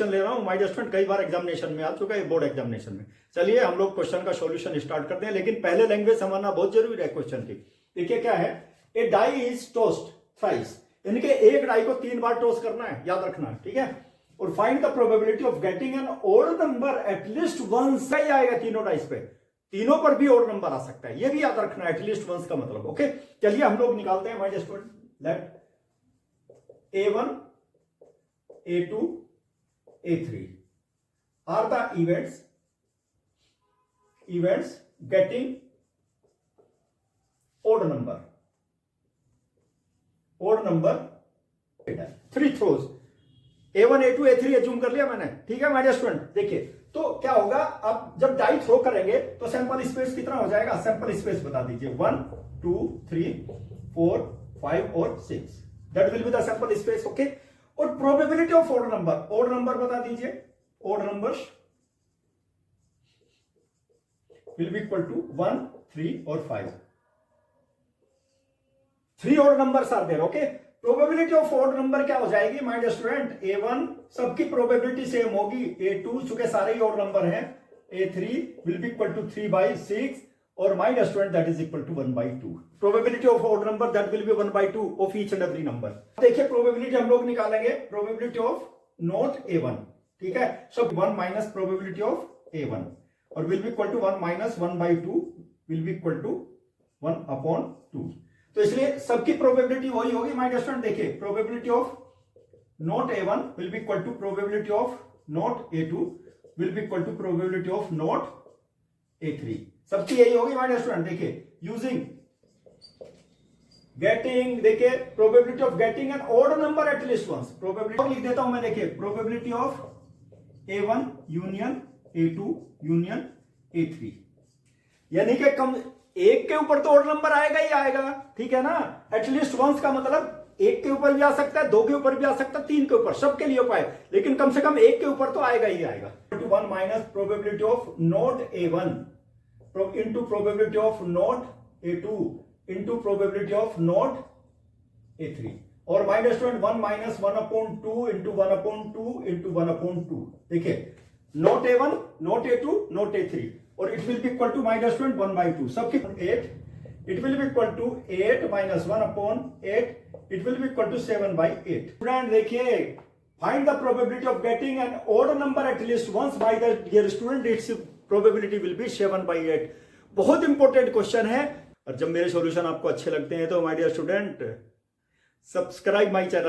Question ले रहा हूं माय डियर स्टूडेंट, कई बार एग्जामिनेशन में आ चुका है, बोर्ड एग्जामिनेशन में। चलिए हम लोग क्वेश्चन का सॉल्यूशन स्टार्ट करते हैं, लेकिन पहले लैंग्वेज समझना बहुत जरूरी है क्वेश्चन की। देखिए क्या है, ए डाई इज टोस्ट थ्राइस, इनके एक डाई को 3 बार टोस्ट करना है, याद रखना है, ठीक है। और find the probability of getting an odd number at least once, सही आएगा तीनों डाइस पे, तीनों पर भी ओड नंबर आ सकता है, ये भी याद रखना है, एटलीस्ट वंस का मतलब। ओके, चलिए हम लोग निकालते हैं my dear student. Let A1, A2, A3 are the events getting odd number 3 throws, A1, A2, A3 assume कर लिया मैंने, ठीक है माय डियर स्टूडेंट। देखिए तो क्या होगा, अब जब डाई थ्रो करेंगे तो सैंपल स्पेस कितना हो जाएगा, सैंपल स्पेस बता दीजिए, 1 2 3 4 5 और 6, that will be the sample space. Okay, और प्रोबेबिलिटी ऑफ ओड नंबर बता दीजिए, odd numbers will be equal to 1 3 और 5, 3 odd numbers are there. Okay, probability of odd number क्या हो जाएगी माय डियर स्टूडेंट, A1 सबकी प्रोबेबिलिटी सेम होगी, A2 चूंकि सारे ही ओड नंबर हैं, A3 will be equal to 3/6 और my dear student that is equal to 1/2। Probability of odd number that will be 1/2 of each and every number. देखिए probability हम लोग निकालेंगे, प्रोबेबिलिटी ऑफ नॉट A1, ठीक है, सो 1 minus probability of A1 और will be equal to 1 minus 1/2 will be equal to 1/2। तो इसलिए सबकी प्रोबेबिलिटी वही होगी माय डियर स्टूडेंट। देखिए probability of not A1 will be equal to probability of not A2 will be equal to probability of not A3, सबकी यही होगी my dear student. देखिए यूजिंग गेटिंग, देखिए probability of getting an odd number at least once, probability लिख देता हूं मैं, देखिए probability of A1 union A2 union A3, यानी कि कम एक के ऊपर तो ऑड नंबर आएगा ही आएगा, ठीक है ना। एटलीस्ट वंस का मतलब एक के ऊपर भी आ सकता है, 2 के ऊपर भी आ सकता है, 3 के ऊपर, सबके लिए उपाय, लेकिन कम से कम एक के ऊपर तो आएगा ही आएगा। 1 minus probability of not A1 into probability of not A2 into probability of not A3 और माइनस 1 माइनस 1/2 इंटू 1/2 इंटू 1/2। देखिए not A1 not A2 not A3 और it will be equal to minus 1/2, सबकी 8, it will be equal to 8 minus 1/8, it will be equal to 7/8। Student देखिए, find the probability of getting an odd number at least once by the dear student, its probability will be 7/8। बहुत important question है, और जब मेरे solution आपको अच्छे लगते हैं तो my dear student subscribe my channel.